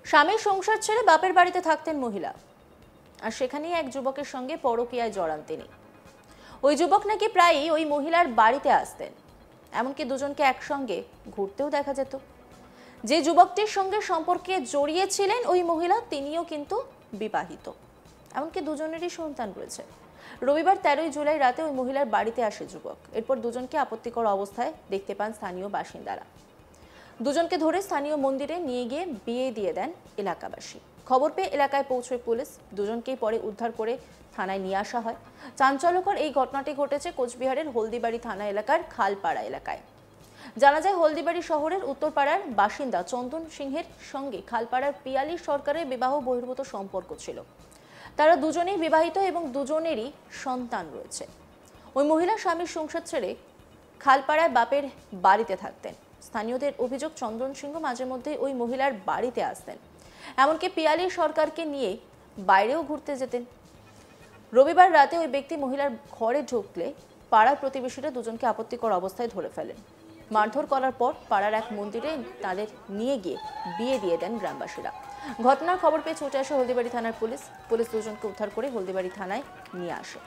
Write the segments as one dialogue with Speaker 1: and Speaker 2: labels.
Speaker 1: স্বামীর সংসার ছেড়ে বাপের বাড়িতে থাকতেন মহিলা, আর সেখানেই এক যুবকের সঙ্গে পরকীয়ায় জড়ান তিনি। ওই যুবক নাকি প্রায়ই ওই মহিলার বাড়িতে আসতেন, এমনকি দুজনকে একসঙ্গে ঘুরতেও দেখা যেত। যে যুবকটির সঙ্গে সম্পর্কে জড়িয়েছিলেন ওই মহিলা, তিনিও কিন্তু বিবাহিত, এমনকি দুজনেরই সন্তান রয়েছে। রবিবার 13 জুলাই রাতে ওই মহিলার বাড়িতে আসে যুবক। এরপর দুজনকে আপত্তিকর অবস্থায় দেখতে পান স্থানীয় বাসিন্দারা। দুজনকে ধরে স্থানীয় মন্দিরে নিয়ে গিয়ে বিয়ে দিয়ে দেন এলাকাবাসী। খবর পেয়ে এলাকায় পৌঁছয় পুলিশ। দুজনকেই পরে উদ্ধার করে থানায় নিয়ে আসা হয়। চাঞ্চল্যকর এই ঘটনাটি ঘটেছে কোচবিহারের হলদিবাড়ি থানা এলাকার খালপাড়া এলাকায়। জানা যায়, হলদিবাড়ি শহরের উত্তরপাড়ার বাসিন্দা চন্দন সিংহের সঙ্গে খালপাড়ার পিয়ালি সরকারের বিবাহ বহির্ভূত সম্পর্ক ছিল। তারা দুজনেই বিবাহিত এবং দুজনেরই সন্তান রয়েছে। ওই মহিলা স্বামীর সংসার ছেড়ে খালপাড়ায় বাপের বাড়িতে থাকতেন। স্থানীয়দের অভিযোগ, চন্দন সিংহ মাঝে মধ্যে ওই মহিলার বাড়িতে আসতেন, এমনকি পিয়ালি সরকারকে নিয়ে বাইরেও ঘুরতে যেতেন। রবিবার রাতে ওই ব্যক্তি মহিলার ঘরে ঢুকলে পাড়ার প্রতিবেশীরা দুজনকে আপত্তিকর অবস্থায় ধরে ফেলেন। মারধর করার পর পাড়ার এক মন্দিরে তাদের নিয়ে গিয়ে বিয়ে দিয়ে দেন গ্রামবাসীরা। ঘটনার খবর পেয়ে ছুটে আসে হলদিবাড়ি থানার পুলিশ দুজনকে উদ্ধার করে হলদিবাড়ি থানায় নিয়ে আসে।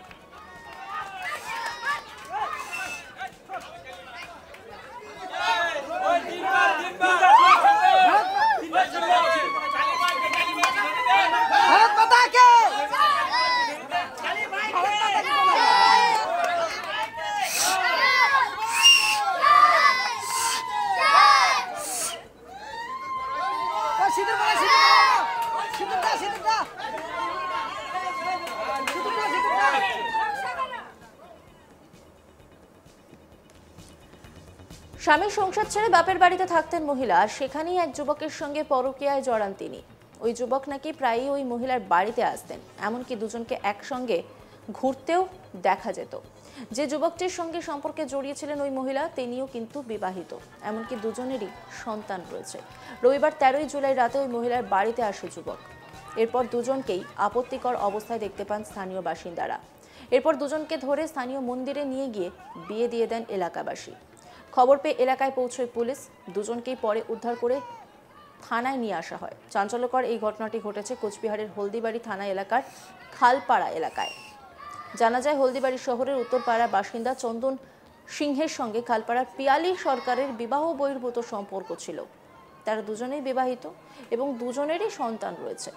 Speaker 1: স্বামীর সংসার ছেড়ে বাপের বাড়িতে থাকতেন মহিলা, আর সেখানেই এক যুবকের সঙ্গে পরকীয়ায় জড়ান তিনি। ওই যুবক নাকি প্রায়ই ওই মহিলার বাড়িতে আসতেন, এমনকি দুজনকে একসঙ্গে ঘুরতেও দেখা যেত। যে যুবকটির সঙ্গে সম্পর্কে জড়িয়েছিলেন ওই মহিলা, তিনিও কিন্তু বিবাহিত, এমনকি দুজনেরই সন্তান রয়েছে। রবিবার 13 জুলাই রাতে ওই মহিলার বাড়িতে আসে যুবক। এরপর দুজনকেই আপত্তিকর অবস্থায় দেখতে পান স্থানীয় বাসিন্দারা। এরপর দুজনকে ধরে স্থানীয় মন্দিরে নিয়ে গিয়ে বিয়ে দিয়ে দেন এলাকাবাসী। খবর পেয়ে এলাকায় পৌঁছয় পুলিশ। দুজনকেই পরে উদ্ধার করে থানায় নিয়ে আসা হয়। চাঞ্চল্যকর এই ঘটনাটি ঘটেছে কোচবিহারের হলদিবাড়ি থানা এলাকার খালপাড়া এলাকায়। জানা যায়, হলদিবাড়ি শহরের উত্তরপাড়ার বাসিন্দা চন্দন সিংহের সঙ্গে খালপাড়ার পিয়ালি সরকারের বিবাহ বহির্ভূত সম্পর্ক ছিল। তারা দুজনেই বিবাহিত এবং দুজনেরই সন্তান রয়েছে।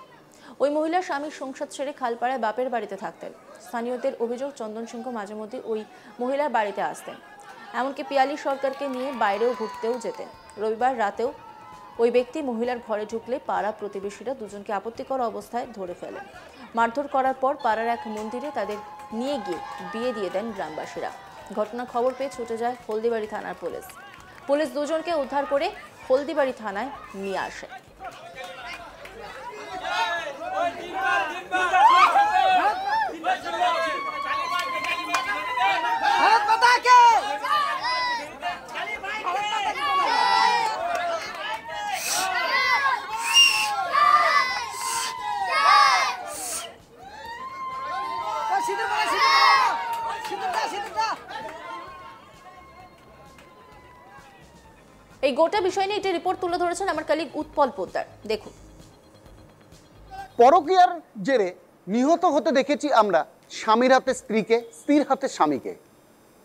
Speaker 1: ওই মহিলা স্বামীর সংসার ছেড়ে খালপাড়ায় বাপের বাড়িতে থাকতেন। স্থানীয়দের অভিযোগ, চন্দন সিংহ মাঝে মধ্যে ওই মহিলার বাড়িতে আসতেন, এমনকি পিয়ালি সরকারকে নিয়ে বাইরেও ঘুরতেও যেতেন। রবিবার রাতেও ওই ব্যক্তি মহিলার ঘরে ঢুকলে পাড়া প্রতিবেশীরা দুজনকে আপত্তিকর অবস্থায় ধরে ফেলেন। মারধর করার পর পাড়ার এক মন্দিরে তাদের নিয়ে গিয়ে বিয়ে দিয়ে দেন গ্রামবাসীরা। ঘটনার খবর পেয়ে ছুটে যায় হলদিবাড়ি থানার পুলিশ দুজনকে উদ্ধার করে হলদিবাড়ি থানায় নিয়ে আসে। এই গোটা বিষয় নিয়ে একটি রিপোর্ট তুলে ধরেছেন আমার কলিগ উৎপল পোদ্দার। দেখুন।
Speaker 2: পরকীয়ার জেরে নিহত হতে দেখেছি আমরা স্বামীর হাতে স্ত্রীকে, স্ত্রীর হাতে স্বামীকে।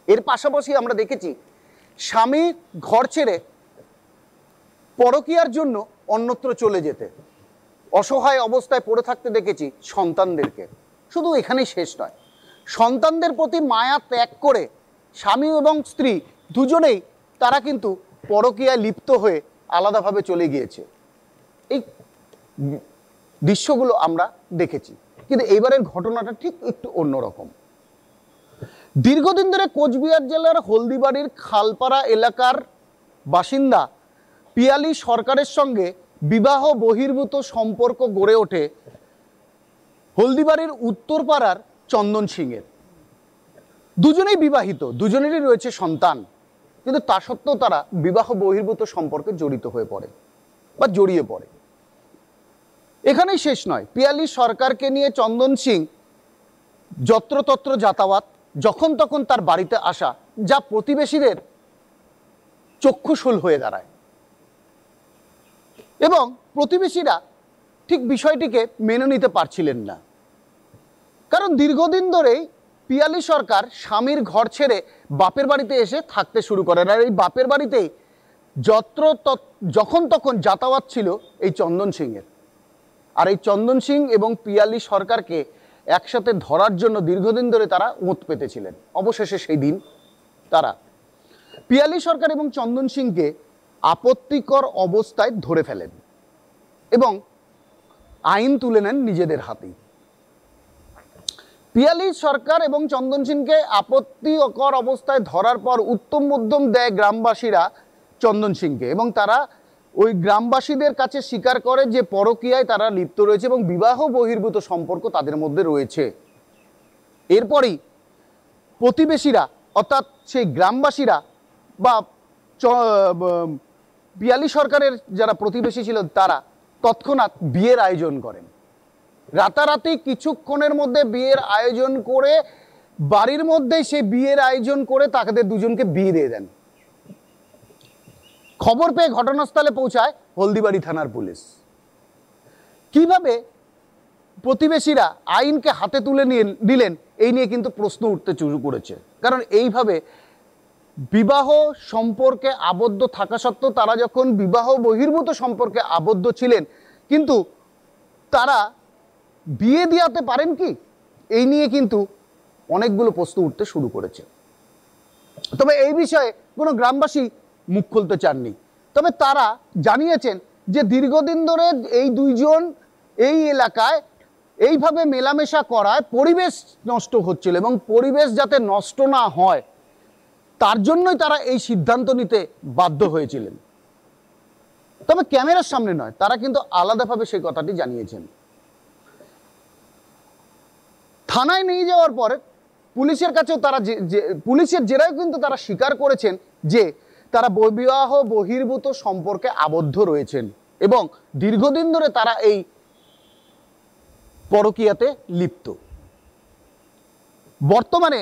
Speaker 2: এর পাশাপাশি আমরা দেখেছি স্বামী ঘর ছেড়ে পরকীয়ার জন্য অন্যত্র চলে যেতে, অসহায় অবস্থায় পড়ে থাকতে দেখেছি সন্তানদেরকে। শুধু এখানেই শেষ নয়, সন্তানদের প্রতি মায়া ত্যাগ করে স্বামী এবং স্ত্রী দুজনেই তারা কিন্তু পরকীয়ায় লিপ্ত হয়ে আলাদাভাবে চলে গিয়েছে। এই দৃশ্যগুলো আমরা দেখেছি, কিন্তু এইবারের ঘটনাটা ঠিক একটু অন্যরকম। দীর্ঘদিন ধরে কোচবিহার জেলার হলদিবাড়ির খালপাড়া এলাকার বাসিন্দা পিয়ালি সরকারের সঙ্গে বিবাহ বহির্ভূত সম্পর্ক গড়ে ওঠে হলদিবাড়ির উত্তরপাড়ার চন্দন সিংয়ের। দুজনেই বিবাহিত, দুজনেরই রয়েছে সন্তান, কিন্তু তা সত্ত্বেও তারা বিবাহ বহির্ভূত সম্পর্কে জড়িত হয়ে পড়ে বা জড়িয়ে পড়ে। এখানেই শেষ নয়, পিয়ালি সরকারকে নিয়ে চন্দন সিং যত্রতত্র যাতায়াত, যখন তখন তার বাড়িতে আসা, যা প্রতিবেশীদের চক্ষুশূল হয়ে দাঁড়ায় এবং প্রতিবেশীরা ঠিক বিষয়টিকে মেনে নিতে পারছিলেন না। কারণ দীর্ঘদিন ধরেই পিয়ালি সরকার স্বামীর ঘর ছেড়ে বাপের বাড়িতে এসে থাকতে শুরু করেন, আর এই বাপের বাড়িতেই যখন তখন যাতায়াত ছিল এই চন্দন সিংয়ের। আর এই চন্দন সিং এবং পিয়ালি সরকারকে একসাথে ধরার জন্য দীর্ঘদিন ধরে তারা ওঁত পেতেছিলেন। অবশেষে সেই দিন তারা পিয়ালি সরকার এবং চন্দন সিংকে আপত্তিকর অবস্থায় ধরে ফেলেন এবং আইন তুলে নেন নিজেদের হাতেই। পিয়ালি সরকার এবং চন্দন সিংকে আপত্তিকর অবস্থায় ধরার পর উত্তম মধ্যম দেয় গ্রামবাসীরা চন্দন সিংকে, এবং তারা ওই গ্রামবাসীদের কাছে স্বীকার করে যে পরকীয়ায় তারা লিপ্ত রয়েছে এবং বিবাহ বহির্ভূত সম্পর্ক তাদের মধ্যে রয়েছে। এরপরই প্রতিবেশীরা অর্থাৎ সেই গ্রামবাসীরা বা পিয়ালি সরকারের যারা প্রতিবেশী ছিল তারা তৎক্ষণাৎ বিয়ের আয়োজন করেন। রাতারাতি কিছুক্ষণের মধ্যে বিয়ের আয়োজন করে বাড়ির মধ্যেই সেই বিয়ের আয়োজন করে তাদের দুজনকে বিয়ে দিয়ে দেন। খবর পেয়ে ঘটনাস্থলে পৌঁছায় হলদিবাড়ি থানার পুলিশ। কিভাবে প্রতিবেশীরা আইনকে হাতে তুলে নিলেন এই নিয়ে কিন্তু প্রশ্ন উঠতে শুরু করেছে। কারণ এইভাবে বিবাহ সম্পর্কে আবদ্ধ থাকা সত্ত্বেও তারা যখন বিবাহ বহির্ভূত সম্পর্কে আবদ্ধ ছিলেন, কিন্তু তারা বিয়ে দিয়াতে পারেন কি, এই নিয়ে কিন্তু অনেকগুলো প্রশ্ন উঠতে শুরু করেছে। তবে এই বিষয়ে কোনো গ্রামবাসী মুখ খুলতে চাননি। তবে তারা জানিয়েছেন যে দীর্ঘদিন ধরে এই দুইজন এই এলাকায় এইভাবে মেলামেশা করায় পরিবেশ নষ্ট হচ্ছিল, এবং পরিবেশ যাতে নষ্ট না হয় তার জন্যই তারা এই সিদ্ধান্ত নিতে বাধ্য হয়েছিলেন। তবে ক্যামেরার সামনে নয়, তারা কিন্তু আলাদাভাবে সেই কথাটি জানিয়েছেন। থানায় নিয়ে যাওয়ার পরে পুলিশের কাছেও তারা পুলিশের জেরায় কিন্তু তারা স্বীকার করেছেন যে তারা বিবাহ বহির্ভূত সম্পর্কে আবদ্ধ রয়েছেন এবং দীর্ঘদিন ধরে তারা এই পরকীয়াতে লিপ্ত। বর্তমানে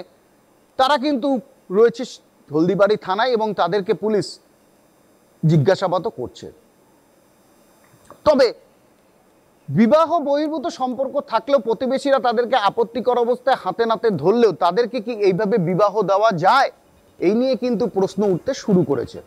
Speaker 2: তারা কিন্তু রয়েছে হলদিবাড়ি থানায় এবং তাদেরকে পুলিশ জিজ্ঞাসাবাদ করছে। তবে বিবাহ বহির্ভূত সম্পর্ক থাকলেও প্রতিবেশীরা তাদেরকে আপত্তিকর অবস্থায় হাতে নাতে ধরলেও তাদেরকে কি এইভাবে বিবাহ দেওয়া যায়, এই নিয়ে কিন্তু প্রশ্ন উঠতে শুরু করেছে।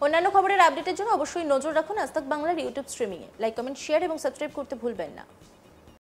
Speaker 1: অন্যান্য খবরের আপডেটের জন্য অবশ্যই নজর রাখুন আজ তাক বাংলার ইউটিউব স্ট্রিমিংয়ে। লাইক, কমেন্ট, শেয়ার এবং সাবস্ক্রাইব করতে ভুলবেন না।